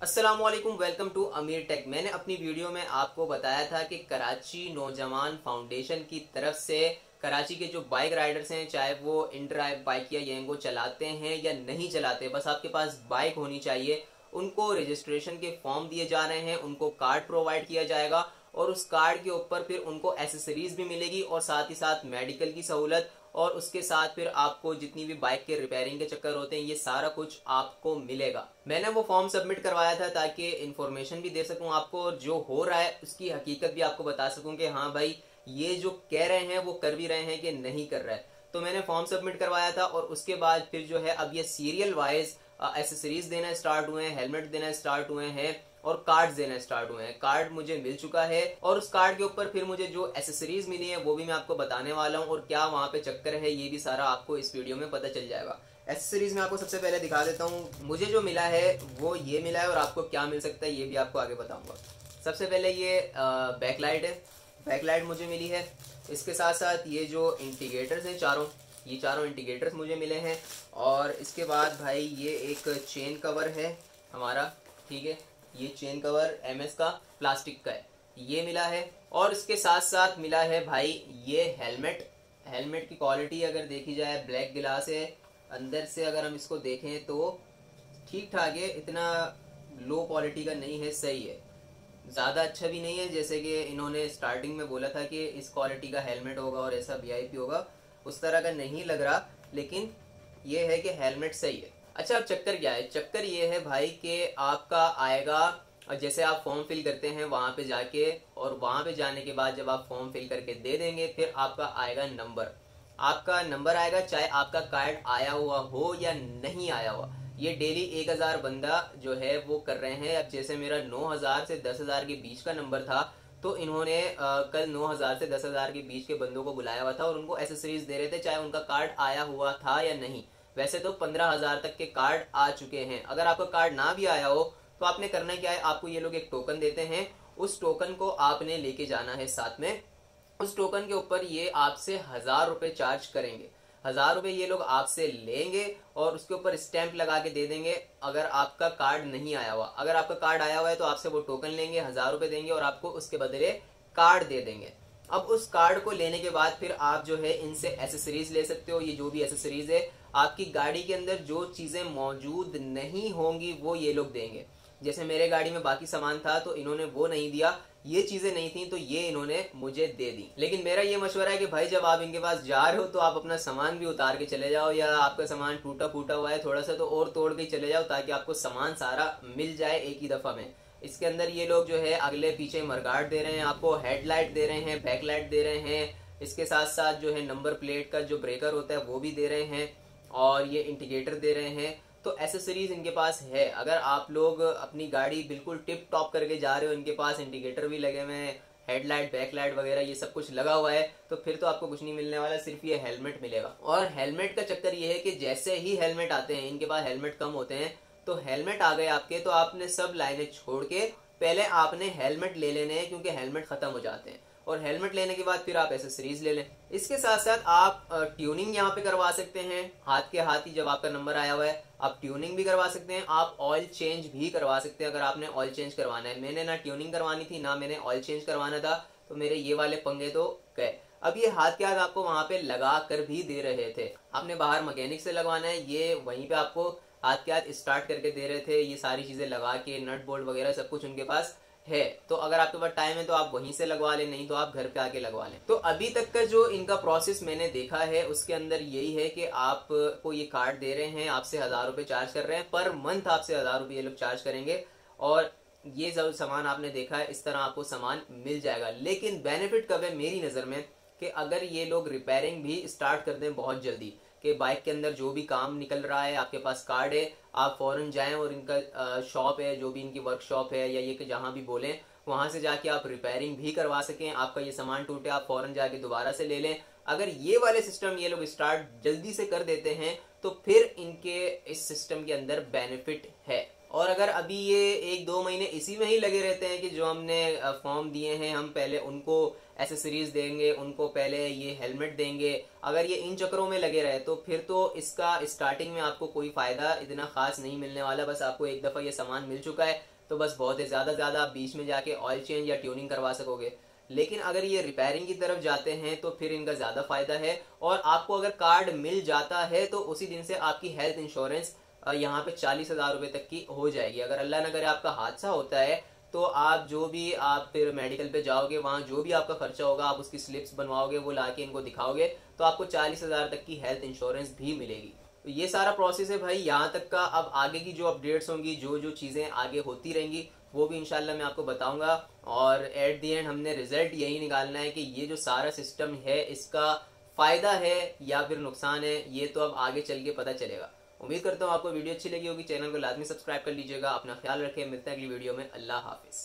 अस्सलामुअलैकुम, welcome to अमीर take. मैंने अपनी वीडियो में आपको बताया था कि कराची नौजवान फाउंडेशन की तरफ से कराची के जो बाइक राइडर्स हैं, चाहे वो इन ड्राइव बाइक या येंगो चलाते हैं या नहीं चलाते, बस आपके पास बाइक होनी चाहिए, उनको रजिस्ट्रेशन के फॉर्म दिए जा रहे हैं, उनको कार्ड प्रोवाइड किया जाएगा और उस कार्ड के ऊपर फिर उनको एसेसरीज भी मिलेगी और साथ ही साथ मेडिकल की सहूलत और उसके साथ फिर आपको जितनी भी बाइक के रिपेयरिंग के चक्कर होते हैं, ये सारा कुछ आपको मिलेगा। मैंने वो फॉर्म सबमिट करवाया था ताकि इन्फॉर्मेशन भी दे सकूं आपको और जो हो रहा है उसकी हकीकत भी आपको बता सकूं कि हाँ भाई, ये जो कह रहे हैं वो कर भी रहे हैं कि नहीं कर रहे हैं। तो मैंने फॉर्म सबमिट करवाया था और उसके बाद फिर जो है अब ये सीरियल वाइज एसेसरीज देना स्टार्ट हुए हैं, हेलमेट देना स्टार्ट हुए हैं और कार्ड देना स्टार्ट हुए हैं। कार्ड मुझे मिल चुका है और उस कार्ड के ऊपर फिर मुझे जो एसेसरीज मिली है वो भी मैं आपको बताने वाला हूँ और क्या वहां पे चक्कर है ये भी सारा आपको इस वीडियो में पता चल जाएगा। एसेसरीज में आपको सबसे पहले दिखा देता हूँ मुझे जो मिला है वो ये मिला है और आपको क्या मिल सकता है ये भी आपको आगे बताऊंगा। सबसे पहले ये बैकलाइट है, बैकलाइट मुझे मिली है। इसके साथ साथ ये जो इंडिकेटर्स हैं चारों, ये चारों इंडिकेटर्स मुझे मिले हैं। और इसके बाद भाई ये एक चेन कवर है हमारा, ठीक है, ये चेन कवर एमएस का प्लास्टिक का है, ये मिला है। और इसके साथ साथ मिला है भाई ये हेलमेट। हेलमेट की क्वालिटी अगर देखी जाए, ब्लैक गिलास है, अंदर से अगर हम इसको देखें तो ठीक ठाक है, इतना लो क्वालिटी का नहीं है, सही है, ज़्यादा अच्छा भी नहीं है जैसे कि इन्होंने स्टार्टिंग में बोला था कि इस क्वालिटी का हेलमेट होगा और ऐसा वीआईपी होगा, उस तरह का नहीं लग रहा, लेकिन ये है कि हेलमेट सही है। अच्छा, अब चक्कर क्या है? चक्कर ये है भाई कि आपका आएगा, और जैसे आप फॉर्म फिल करते हैं वहां पे जाके, और वहां पे जाने के बाद जब आप फॉर्म फिल करके दे देंगे फिर आपका आएगा नंबर, आपका नंबर आएगा, चाहे आपका कार्ड आया हुआ हो या नहीं आया हुआ। ये डेली 1000 बंदा जो है वो कर रहे हैं। अब जैसे मेरा 9000 से 10000 के बीच का नंबर था तो इन्होंने कल 9000 से 10000 के बीच के बंदों को बुलाया हुआ था और उनको एसेसरीज दे रहे थे चाहे उनका कार्ड आया हुआ था या नहीं। वैसे तो 15000 तक के कार्ड आ चुके हैं। अगर आपका कार्ड ना भी आया हो तो आपने करना क्या है, आपको ये लोग एक टोकन देते हैं, उस टोकन को आपने लेके जाना है साथ में। उस टोकन के ऊपर ये आपसे 1000 रुपए चार्ज करेंगे, 1000 रुपए ये लोग आपसे लेंगे और उसके ऊपर स्टैंप लगा के दे देंगे अगर आपका कार्ड नहीं आया हुआ। अगर आपका कार्ड आया हुआ है तो आपसे वो टोकन लेंगे, 1000 रुपए देंगे और आपको उसके बदले कार्ड दे देंगे। अब उस कार्ड को लेने के बाद फिर आप जो है इनसे एसेसरीज ले सकते हो। ये जो भी एसेसरीज है, आपकी गाड़ी के अंदर जो चीजें मौजूद नहीं होंगी वो ये लोग देंगे। जैसे मेरे गाड़ी में बाकी सामान था तो इन्होंने वो नहीं दिया, ये चीजें नहीं थी तो ये इन्होंने मुझे दे दी। लेकिन मेरा ये मशवरा है कि भाई जब आप इनके पास जा रहे हो तो आप अपना सामान भी उतार के चले जाओ, या आपका सामान टूटा फूटा हुआ है थोड़ा सा तो और तोड़ के चले जाओ ताकि आपको सामान सारा मिल जाए एक ही दफा में। इसके अंदर ये लोग जो है अगले पीछे मरगार्ड दे रहे हैं, आपको हेडलाइट दे रहे हैं, बैकलाइट दे रहे हैं, इसके साथ साथ जो है नंबर प्लेट का जो ब्रेकर होता है वो भी दे रहे हैं और ये इंडिकेटर दे रहे हैं। तो एसेसरीज इनके पास है। अगर आप लोग अपनी गाड़ी बिल्कुल टिप टॉप करके जा रहे हो, इनके पास इंडिकेटर भी लगे हुए हैं, हेडलाइट बैकलाइट वगैरह ये सब कुछ लगा हुआ है, तो फिर तो आपको कुछ नहीं मिलने वाला, सिर्फ ये हेलमेट मिलेगा। और हेलमेट का चक्कर ये है कि जैसे ही हेलमेट आते हैं, इनके पास हेलमेट कम होते हैं, तो हेलमेट आ गए आपके तो आपने सब लाइनें छोड़ के पहले आपने हेलमेट ले लेने हैं क्योंकि हेलमेट खत्म हो जाते हैं, और हेलमेट लेने के बाद फिर आप एसेसरीज ले लें। इसके साथ साथ आप ट्यूनिंग यहाँ पे करवा सकते हैं, हाथ के हाथ ही जब आपका नंबर आया हुआ है आप ट्यूनिंग भी करवा सकते हैं, आप ऑयल चेंज भी करवा सकते हैं अगर आपने ऑयल चेंज करवाना है। मैंने ना ट्यूनिंग करवानी थी ना मैंने ऑयल चेंज करवाना था, तो मेरे ये वाले पंगे तो गए। अब ये हाथ के हाथ आपको वहां पे लगा कर भी दे रहे थे, आपने बाहर मैकेनिक से लगवाना है, ये वहीं पे आपको हाथ के हाथ स्टार्ट करके दे रहे थे, ये सारी चीजें लगा के नट बोल्ट वगैरह सब कुछ उनके पास है। तो अगर आपके पास टाइम है तो आप वहीं से लगवा लें, नहीं तो आप घर पे आके लगवा लें। तो अभी तक का जो इनका प्रोसेस मैंने देखा है उसके अंदर यही है कि आपको ये कार्ड दे रहे हैं, आपसे 1000 रुपए चार्ज कर रहे हैं, पर मंथ आपसे 1000 रुपए ये लोग चार्ज करेंगे और ये जो सामान आपने देखा है इस तरह आपको सामान मिल जाएगा। लेकिन बेनिफिट कब है मेरी नजर में, कि अगर ये लोग रिपेयरिंग भी स्टार्ट कर दें बहुत जल्दी, कि बाइक के अंदर जो भी काम निकल रहा है, आपके पास कार्ड है, आप फौरन जाएं और इनका शॉप है, जो भी इनकी वर्कशॉप है या ये कि जहां भी बोलें वहां से जाके आप रिपेयरिंग भी करवा सकें। आपका ये सामान टूटे आप फौरन जाके दोबारा से ले लें। अगर ये वाले सिस्टम ये लोग स्टार्ट जल्दी से कर देते हैं तो फिर इनके इस सिस्टम के अंदर बेनिफिट है। और अगर अभी ये 1-2 महीने इसी में ही लगे रहते हैं कि जो हमने फॉर्म दिए हैं हम पहले उनको एसेसरीज देंगे, उनको पहले ये हेलमेट देंगे, अगर ये इन चक्करों में लगे रहे तो फिर तो इसका स्टार्टिंग में आपको कोई फायदा इतना खास नहीं मिलने वाला। बस आपको एक दफा ये सामान मिल चुका है तो बस बहुत ही ज्यादा आप बीच में जाके ऑयल चेंज या ट्यूनिंग करवा सकोगे। लेकिन अगर ये रिपेयरिंग की तरफ जाते हैं तो फिर इनका ज्यादा फायदा है। और आपको अगर कार्ड मिल जाता है तो उसी दिन से आपकी हेल्थ इंश्योरेंस यहाँ पे 40,000 रुपए तक की हो जाएगी। अगर अल्लाह न करे आपका हादसा होता है तो आप जो भी आप फिर मेडिकल पे जाओगे, वहां जो भी आपका खर्चा होगा आप उसकी स्लिप्स बनवाओगे, वो लाके इनको दिखाओगे तो आपको 40,000 तक की हेल्थ इंश्योरेंस भी मिलेगी। तो ये सारा प्रोसेस है भाई यहाँ तक का। अब आगे की जो अपडेट्स होंगी, जो जो चीजें आगे होती रहेंगी वो भी इंशाल्लाह मैं आपको बताऊंगा। और एट दी एंड हमने रिजल्ट यही निकालना है कि ये जो सारा सिस्टम है इसका फायदा है या फिर नुकसान है, ये तो अब आगे चल के पता चलेगा। उम्मीद करता हूँ आपको वीडियो अच्छी लगी होगी। चैनल को लाजमी सब्सक्राइब कर लीजिएगा। अपना ख्याल रखें, मिलते हैं अगली वीडियो में। अल्लाह हाफिज।